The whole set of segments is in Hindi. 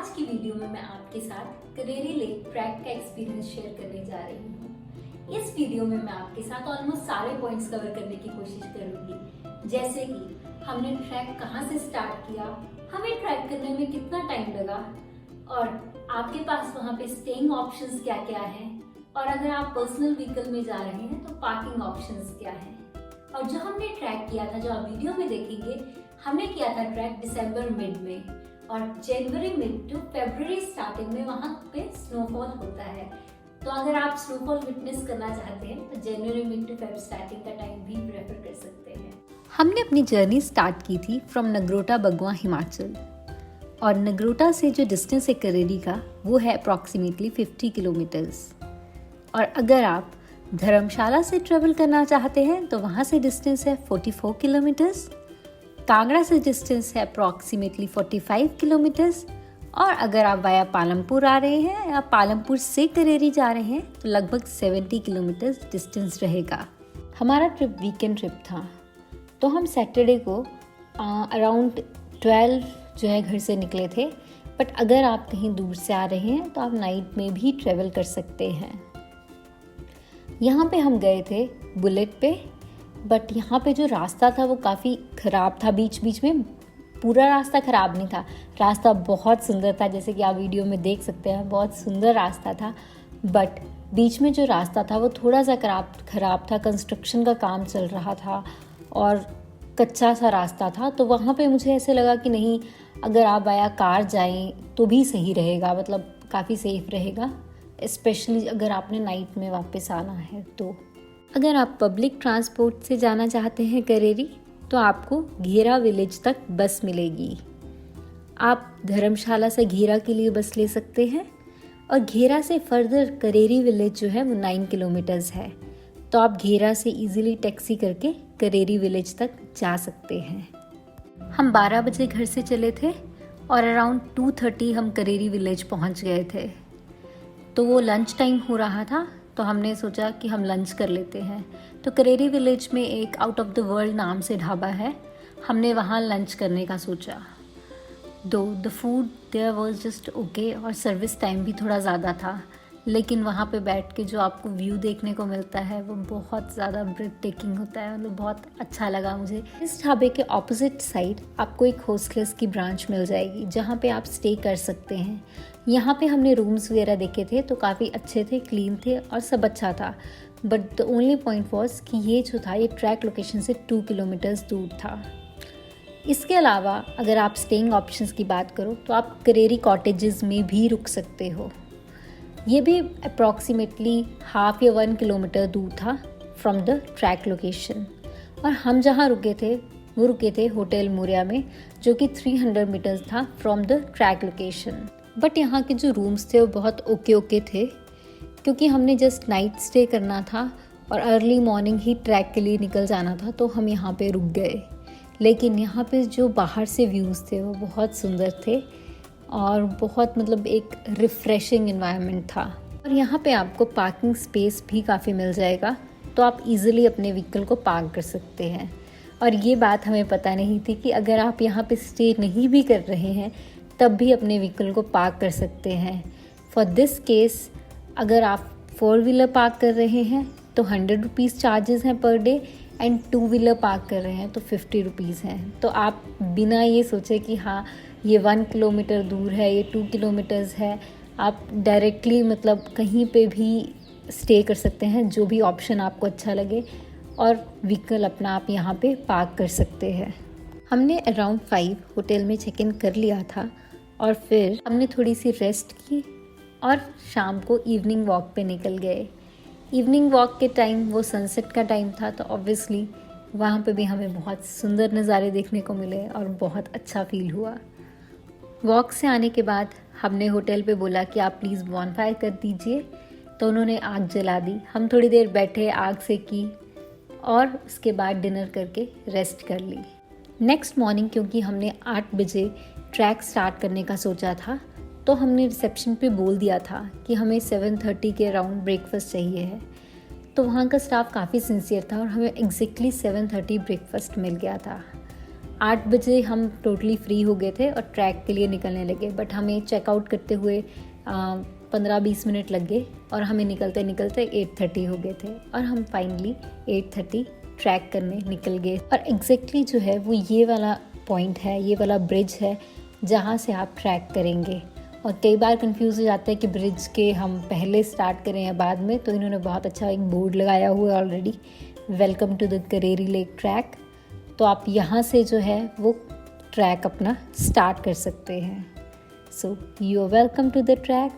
आज की वीडियो में मैं आपके साथ करेरी लेक ट्रैक का एक्सपीरियंस शेयर करने जा रही हूँ। इस वीडियो में मैं आपके साथ ऑलमोस्ट सारे पॉइंट्स कवर करने की कोशिश करूंगी, जैसे कि हमने ट्रैक कहाँ से स्टार्ट किया, हमें ट्रैक करने में कितना टाइम लगा और आपके पास वहाँ पे स्टेइंग ऑप्शंस क्या क्या हैं, और अगर आप पर्सनल व्हीकल में जा रहे हैं तो पार्किंग ऑप्शंस क्या हैं। और जो हमने ट्रैक किया था, जो आप वीडियो में देखेंगे, हमने किया था ट्रैक दिसंबर मिड में, और जनवरी मिड टू फरवरी स्टार्टिंग में वहाँ पे स्नोफॉल होता है। तो अगर आप स्नोफॉल विटनेस करना चाहते हैं तो जनवरी मिड टू फरवरी स्टार्टिंग का टाइम भी प्रेफर कर सकते हैं। हमने अपनी जर्नी स्टार्ट की थी फ्रॉम नगरोटा बगवा हिमाचल, और नगरोटा से जो डिस्टेंस है करेरी का वो है अप्रॉक्सीमेटली 50 किलोमीटर्स। और अगर आप धर्मशाला से ट्रेवल करना चाहते हैं तो वहाँ से डिस्टेंस है 44 किलोमीटर्स, कांगड़ा से डिस्टेंस है अप्रॉक्सीमेटली 45 किलोमीटर्स, और अगर आप वाया पालमपुर आ रहे हैं या पालमपुर से करेरी जा रहे हैं तो लगभग 70 किलोमीटर्स डिस्टेंस रहेगा। हमारा ट्रिप वीकेंड ट्रिप था, तो हम सैटरडे को अराउंड 12 जो है घर से निकले थे। बट अगर आप कहीं दूर से आ रहे हैं तो आप नाइट में भी ट्रेवल कर सकते हैं। यहाँ पे हम गए थे बुलेट पे, बट यहाँ पे जो रास्ता था वो काफ़ी ख़राब था। बीच बीच में पूरा रास्ता ख़राब नहीं था, रास्ता बहुत सुंदर था, जैसे कि आप वीडियो में देख सकते हैं, बहुत सुंदर रास्ता था। बट बीच में जो रास्ता था वो थोड़ा सा ख़राब था, कंस्ट्रक्शन का काम चल रहा था और कच्चा सा रास्ता था। तो वहाँ पे मुझे ऐसे लगा कि नहीं, अगर आप वाया कार जाएं तो भी सही रहेगा, मतलब काफ़ी सेफ रहेगा, स्पेशली अगर आपने नाइट में वापस आना है। तो अगर आप पब्लिक ट्रांसपोर्ट से जाना चाहते हैं करेरी तो आपको घेरा विलेज तक बस मिलेगी। आप धर्मशाला से घेरा के लिए बस ले सकते हैं, और घेरा से फर्दर करेरी विलेज जो है वो 9 किलोमीटर्स है। तो आप घेरा से इजीली टैक्सी करके करेरी विलेज तक जा सकते हैं। हम 12 बजे घर से चले थे और अराउंड 2:30 हम करेरी विलेज पहुंच गए थे। तो वो लंच टाइम हो रहा था, तो हमने सोचा कि हम लंच कर लेते हैं। तो करेरी विलेज में एक आउट ऑफ द वर्ल्ड नाम से ढाबा है, हमने वहाँ लंच करने का सोचा। Though the food there was just okay, और सर्विस टाइम भी थोड़ा ज़्यादा था, लेकिन वहाँ पे बैठ के जो आपको व्यू देखने को मिलता है वो बहुत ज़्यादा ब्रेथ टेकिंग होता है, मतलब बहुत अच्छा लगा मुझे। इस ढाबे के ऑपोजिट साइड आपको एक होस्टलेस की ब्रांच मिल जाएगी जहाँ पे आप स्टे कर सकते हैं। यहाँ पे हमने रूम्स वगैरह देखे थे तो काफ़ी अच्छे थे, क्लीन थे और सब अच्छा था। But the only point was कि ये जो था ये ट्रैक लोकेशन से 2 किलोमीटर्स दूर था। इसके अलावा अगर आप स्टेइंग ऑप्शंस की बात करो तो आप करेरी कॉटेजेस में भी रुक सकते हो। ये भी अप्रॉक्सीमेटली हाफ या 1 किलोमीटर दूर था फ्रॉम द ट्रैक लोकेशन। और हम जहाँ रुके थे वो रुके थे होटल मूरिया में, जो कि 300 मीटर्स था from the track location. But यहाँ के जो रूम्स थे वो बहुत ओके थे, क्योंकि हमने जस्ट नाइट स्टे करना था और अर्ली मॉर्निंग ही ट्रैक के लिए निकल जाना था, तो हम यहाँ पे रुक गए। लेकिन यहाँ पे जो बाहर से व्यूज़ थे वो बहुत सुंदर थे और बहुत मतलब एक रिफ़्रेशिंग एनवायरनमेंट था। और यहाँ पे आपको पार्किंग स्पेस भी काफ़ी मिल जाएगा, तो आप इजीली अपने व्हीकल को पार्क कर सकते हैं। और ये बात हमें पता नहीं थी कि अगर आप यहाँ पे स्टे नहीं भी कर रहे हैं तब भी अपने व्हीकल को पार्क कर सकते हैं। फॉर दिस केस अगर आप 4 व्हीलर पार्क कर रहे हैं तो 100 रुपीज़ चार्जेस हैं per day, and 2 wheeler park कर रहे हैं तो 50 रुपीज़ हैं। तो आप बिना ये सोचे कि हाँ ये 1 किलोमीटर दूर है, ये 2 किलोमीटर्स है, आप डायरेक्टली मतलब कहीं पे भी स्टे कर सकते हैं, जो भी ऑप्शन आपको अच्छा लगे, और व्हीकल अपना आप यहाँ पे पार्क कर सकते हैं। हमने अराउंड 5 होटल में चेक इन कर लिया था, और फिर हमने थोड़ी सी रेस्ट की और शाम को इवनिंग वॉक पे निकल गए। इवनिंग वॉक के टाइम वो सनसेट का टाइम था, तो ऑब्वियसली वहाँ पे भी हमें बहुत सुंदर नज़ारे देखने को मिले और बहुत अच्छा फील हुआ। वॉक से आने के बाद हमने होटल पे बोला कि आप प्लीज़ बॉनफायर कर दीजिए, तो उन्होंने आग जला दी। हम थोड़ी देर बैठे, आग से की, और उसके बाद डिनर करके रेस्ट कर ली। नेक्स्ट मॉर्निंग क्योंकि हमने 8 बजे ट्रैक स्टार्ट करने का सोचा था, तो हमने रिसेप्शन पे बोल दिया था कि हमें 7:30 के अराउंड ब्रेकफास्ट चाहिए है। तो वहाँ का स्टाफ काफ़ी सिंसियर था और हमें एग्जैक्टली 7:30 ब्रेकफास्ट मिल गया था। 8 बजे हम टोटली फ्री हो गए थे और ट्रैक के लिए निकलने लगे, बट हमें चेकआउट करते हुए 15-20 मिनट लग गए और हमें निकलते निकलते 8:30 हो गए थे और हम फाइनली 8:30 ट्रैक करने निकल गए। और एग्जैक्टली जो है वो ये वाला पॉइंट है, ये वाला ब्रिज है जहाँ से आप ट्रैक करेंगे। और कई बार कंफ्यूज हो जाता है कि ब्रिज के हम पहले स्टार्ट करें या बाद में, तो इन्होंने बहुत अच्छा एक बोर्ड लगाया हुआ है already, welcome to the Kareri lake trek. तो आप यहाँ से जो है वो ट्रैक अपना स्टार्ट कर सकते हैं। So you are welcome to the trek.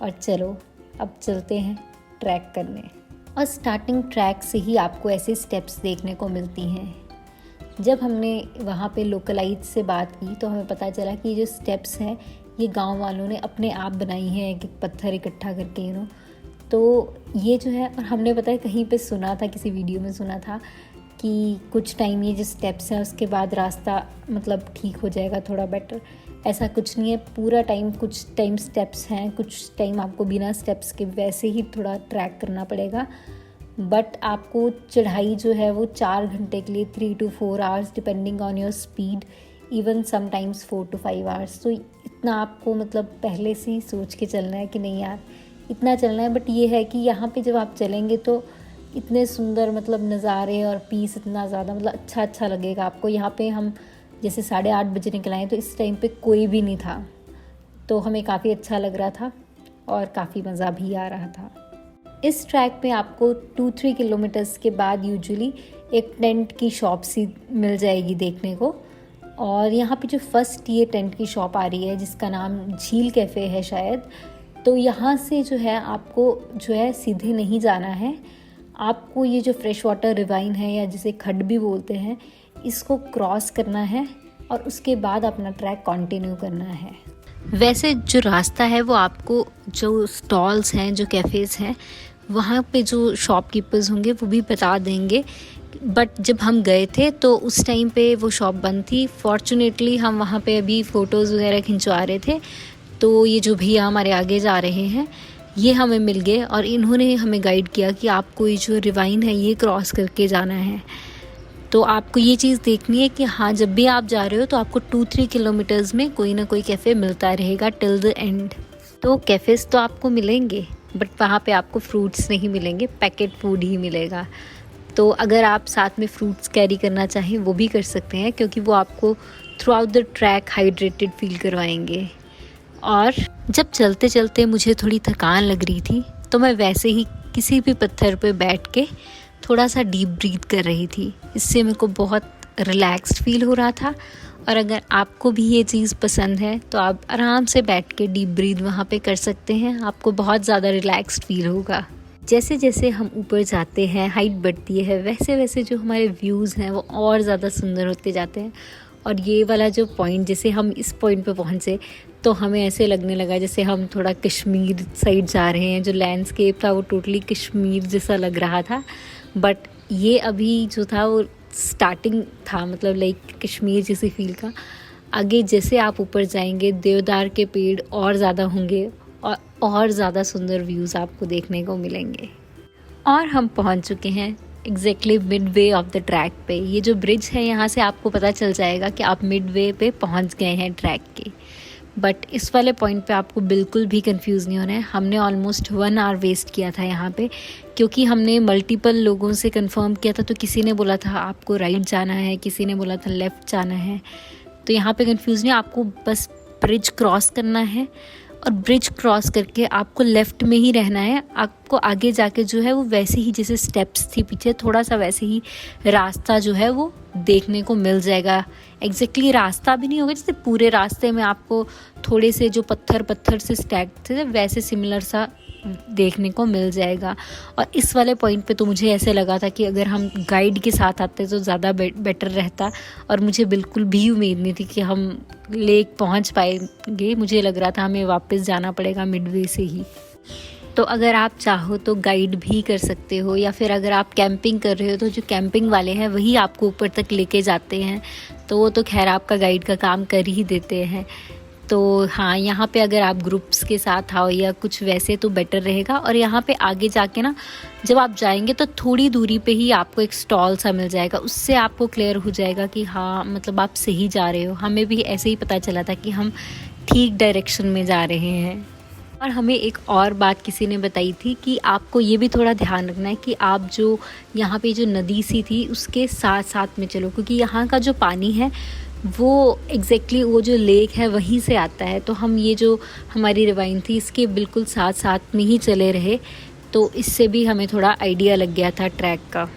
और चलो अब चलते हैं ट्रैक करने। और स्टार्टिंग ट्रैक से ही आपको ऐसे स्टेप्स देखने को मिलती हैं। जब हमने वहाँ पे लोकलाइट से बात की तो हमें पता चला कि ये जो स्टेप्स हैं ये गांव वालों ने अपने आप बनाई हैं, एक एक पत्थर इकट्ठा करके तो ये जो है, और हमने पता है कहीं पे सुना था, किसी वीडियो में सुना था कि कुछ टाइम ये जो स्टेप्स हैं उसके बाद रास्ता मतलब ठीक हो जाएगा थोड़ा बेटर। ऐसा कुछ नहीं है, पूरा टाइम, कुछ टाइम स्टेप्स हैं, कुछ टाइम आपको बिना स्टेप्स के वैसे ही थोड़ा ट्रैक करना पड़ेगा। बट आपको चढ़ाई जो है वो 4 घंटे के लिए 3 to 4 hours depending on your speed, even sometimes 4 to 5 hours. तो इतना आपको मतलब पहले से ही सोच के चलना है कि नहीं यार इतना चलना है। बट ये है कि यहाँ पे जब आप चलेंगे तो इतने सुंदर मतलब नज़ारे और पीस इतना ज़्यादा मतलब अच्छा लगेगा आपको। यहाँ पे हम जैसे 8:30 बजे निकल आए तो इस टाइम पे कोई भी नहीं था, तो हमें काफ़ी अच्छा लग रहा था और काफ़ी मज़ा भी आ रहा था। इस ट्रैक पे आपको 2-3 किलोमीटर्स के बाद यूजुअली एक टेंट की शॉप सी मिल जाएगी देखने को। और यहाँ पे जो फर्स्ट ये टेंट की शॉप आ रही है जिसका नाम झील कैफ़े है शायद, तो यहाँ से जो है आपको जो है सीधे नहीं जाना है, आपको ये जो फ्रेश वाटर रिवाइन है या जिसे खड्ड भी बोलते हैं इसको क्रॉस करना है और उसके बाद अपना ट्रैक कंटिन्यू करना है। वैसे जो रास्ता है वो आपको जो स्टॉल्स हैं, जो कैफ़ेज़ हैं, वहाँ पे जो शॉपकीपर्स होंगे वो भी बता देंगे। बट जब हम गए थे तो उस टाइम पे वो शॉप बंद थी। फॉर्चुनेटली हम वहाँ पे अभी फ़ोटोज़ वगैरह खिंचवा रहे थे, तो ये जो भैया हमारे आगे जा रहे हैं ये हमें मिल गए और इन्होंने हमें गाइड किया कि आपको ये जो रिवाइन है ये क्रॉस करके जाना है। तो आपको ये चीज़ देखनी है कि हाँ जब भी आप जा रहे हो तो आपको 2-3 किलोमीटर्स में कोई ना कोई कैफ़े मिलता रहेगा टिल द एंड। तो कैफ़ेज़ तो आपको मिलेंगे बट वहाँ पे आपको फ्रूट्स नहीं मिलेंगे, पैकेट फूड ही मिलेगा। तो अगर आप साथ में फ्रूट्स कैरी करना चाहें वो भी कर सकते हैं, क्योंकि वो आपको through out the track hydrated feel करवाएंगे। और जब चलते चलते मुझे थोड़ी थकान लग रही थी तो मैं वैसे ही किसी भी पत्थर पे बैठ के थोड़ा सा डीप ब्रीथ कर रही थी। इससे मेरे को बहुत रिलैक्स्ड फील हो रहा था। और अगर आपको भी ये चीज़ पसंद है तो आप आराम से बैठ के डीप ब्रीथ वहाँ पे कर सकते हैं, आपको बहुत ज़्यादा रिलैक्स्ड फील होगा। जैसे जैसे हम ऊपर जाते हैं, हाइट बढ़ती है, वैसे वैसे जो हमारे व्यूज़ हैं वो और ज़्यादा सुंदर होते जाते हैं। और ये वाला जो पॉइंट, जैसे हम इस पॉइंट पे पहुँचे तो हमें ऐसे लगने लगा जैसे हम थोड़ा कश्मीर साइड जा रहे हैं। जो लैंडस्केप था वो टोटली कश्मीर जैसा लग रहा था। बट ये अभी जो था वो स्टार्टिंग था, मतलब लाइक कश्मीर जैसी फील का। आगे जैसे आप ऊपर जाएंगे देवदार के पेड़ और ज़्यादा होंगे और ज़्यादा सुंदर व्यूज़ आपको देखने को मिलेंगे। और हम पहुंच चुके हैं exactly mid way of the track पे। ये जो ब्रिज है यहाँ से आपको पता चल जाएगा कि आप मिड वे पे पहुंच गए हैं ट्रैक के। बट इस वाले पॉइंट पे आपको बिल्कुल भी कंफ्यूज नहीं होना है। हमने ऑलमोस्ट 1 आवर वेस्ट किया था यहाँ पे, क्योंकि हमने मल्टीपल लोगों से कंफर्म किया था। तो किसी ने बोला था आपको राइट जाना है, किसी ने बोला था लेफ़्ट जाना है। तो यहाँ पे कंफ्यूज नहीं, आपको बस ब्रिज क्रॉस करना है और ब्रिज क्रॉस करके आपको लेफ़्ट में ही रहना है। आपको आगे जाके जो है वो वैसे ही जैसे स्टेप्स थी पीछे, थोड़ा सा वैसे ही रास्ता जो है वो देखने को मिल जाएगा। एग्जैक्टली रास्ता भी नहीं होगा, जैसे पूरे रास्ते में आपको थोड़े से जो पत्थर से स्टैक थे वैसे सिमिलर सा देखने को मिल जाएगा। और इस वाले पॉइंट पे तो मुझे ऐसे लगा था कि अगर हम गाइड के साथ आते तो ज़्यादा बेटर रहता। और मुझे बिल्कुल भी उम्मीद नहीं थी कि हम लेक पहुंच पाएंगे। मुझे लग रहा था हमें वापस जाना पड़ेगा मिडवे से ही। तो अगर आप चाहो तो गाइड भी कर सकते हो, या फिर अगर आप कैंपिंग कर रहे हो तो जो कैंपिंग वाले हैं वही आपको ऊपर तक लेके जाते हैं। तो वो तो खैर आपका गाइड का काम कर ही देते हैं। तो हाँ, यहाँ पे अगर आप ग्रुप्स के साथ आओ या कुछ वैसे तो बेटर रहेगा। और यहाँ पे आगे जाके ना जब आप जाएंगे तो थोड़ी दूरी पे ही आपको एक स्टॉल सा मिल जाएगा, उससे आपको क्लियर हो जाएगा कि हाँ मतलब आप सही जा रहे हो। हमें भी ऐसे ही पता चला था कि हम ठीक डायरेक्शन में जा रहे हैं। और हमें एक और बात किसी ने बताई थी कि आपको ये भी थोड़ा ध्यान रखना है कि आप जो यहाँ पे जो नदी सी थी उसके साथ साथ में चलो, क्योंकि यहाँ का जो पानी है वो एग्जैक्टली वो जो लेक है वहीं से आता है। तो हम ये जो हमारी रिवाइन थी इसके बिल्कुल साथ साथ में ही चले रहे, तो इससे भी हमें थोड़ा आइडिया लग गया था ट्रैक का।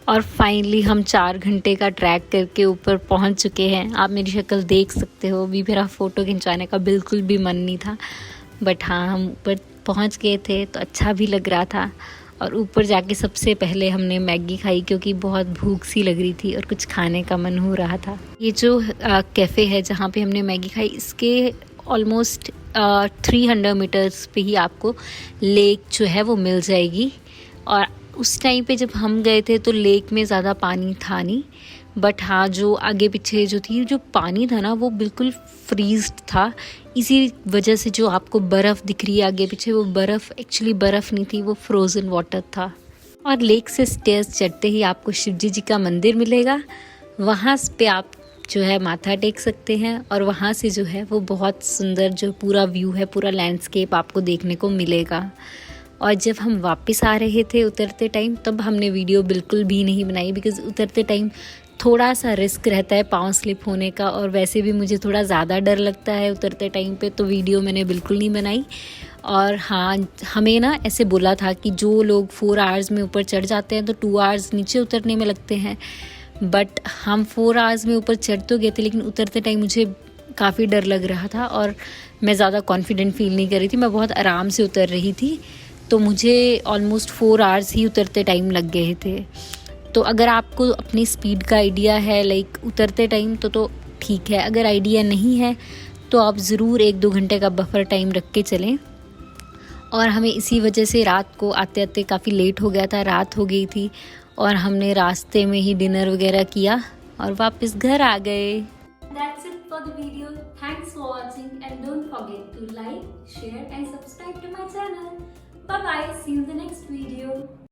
और फाइनली हम 4 घंटे का ट्रैक करके ऊपर पहुंच चुके हैं। आप मेरी शक्ल देख सकते हो, अभी मेरा फ़ोटो खिंचवाने का बिल्कुल भी मन नहीं था, बट हाँ हम ऊपर पहुंच गए थे तो अच्छा भी लग रहा था। और ऊपर जाके सबसे पहले हमने मैगी खाई, क्योंकि बहुत भूख सी लग रही थी और कुछ खाने का मन हो रहा था। ये जो कैफ़े है जहाँ पे हमने मैगी खाई, इसके ऑलमोस्ट 300 मीटर्स पे ही आपको लेक जो है वो मिल जाएगी। और उस टाइम पे जब हम गए थे तो लेक में ज़्यादा पानी था नहीं, बट हाँ जो आगे पीछे जो थी जो पानी था ना वो बिल्कुल फ्रीज्ड था। इसी वजह से जो आपको बर्फ़ दिख रही है आगे पीछे, वो बर्फ़ एक्चुअली बर्फ़ नहीं थी, वो फ्रोज़न वाटर था। और लेक से स्टेयर्स चढ़ते ही आपको शिवजी जी का मंदिर मिलेगा, वहाँ पे आप जो है माथा टेक सकते हैं। और वहाँ से जो है वो बहुत सुंदर जो पूरा व्यू है, पूरा लैंडस्केप आपको देखने को मिलेगा। और जब हम वापस आ रहे थे उतरते टाइम, तब हमने वीडियो बिल्कुल भी नहीं बनाई, बिकॉज़ उतरते टाइम थोड़ा सा रिस्क रहता है पाँव स्लिप होने का, और वैसे भी मुझे थोड़ा ज़्यादा डर लगता है उतरते टाइम पे, तो वीडियो मैंने बिल्कुल नहीं बनाई। और हाँ हमें ना ऐसे बोला था कि जो लोग 4 आवर्स में ऊपर चढ़ जाते हैं तो 2 आवर्स नीचे उतरने में लगते हैं, बट हम 4 आवर्स में ऊपर चढ़ तो गए थे, लेकिन उतरते टाइम मुझे काफ़ी डर लग रहा था और मैं ज़्यादा कॉन्फिडेंट फील नहीं कर रही थी। मैं बहुत आराम से उतर रही थी, तो मुझे ऑलमोस्ट 4 आवर्स ही उतरते टाइम लग गए थे। तो अगर आपको अपनी स्पीड का आइडिया है लाइक उतरते टाइम तो ठीक है, अगर आइडिया नहीं है तो आप ज़रूर 1-2 घंटे का बफर टाइम रख के चलें। और हमें इसी वजह से रात को आते आते काफ़ी लेट हो गया था, रात हो गई थी, और हमने रास्ते में ही डिनर वगैरह किया और वापस घर आ गए। That's it for the video. Thanks for watching and don't forget to like, share and subscribe to my channel. Bye bye. See you in the next video.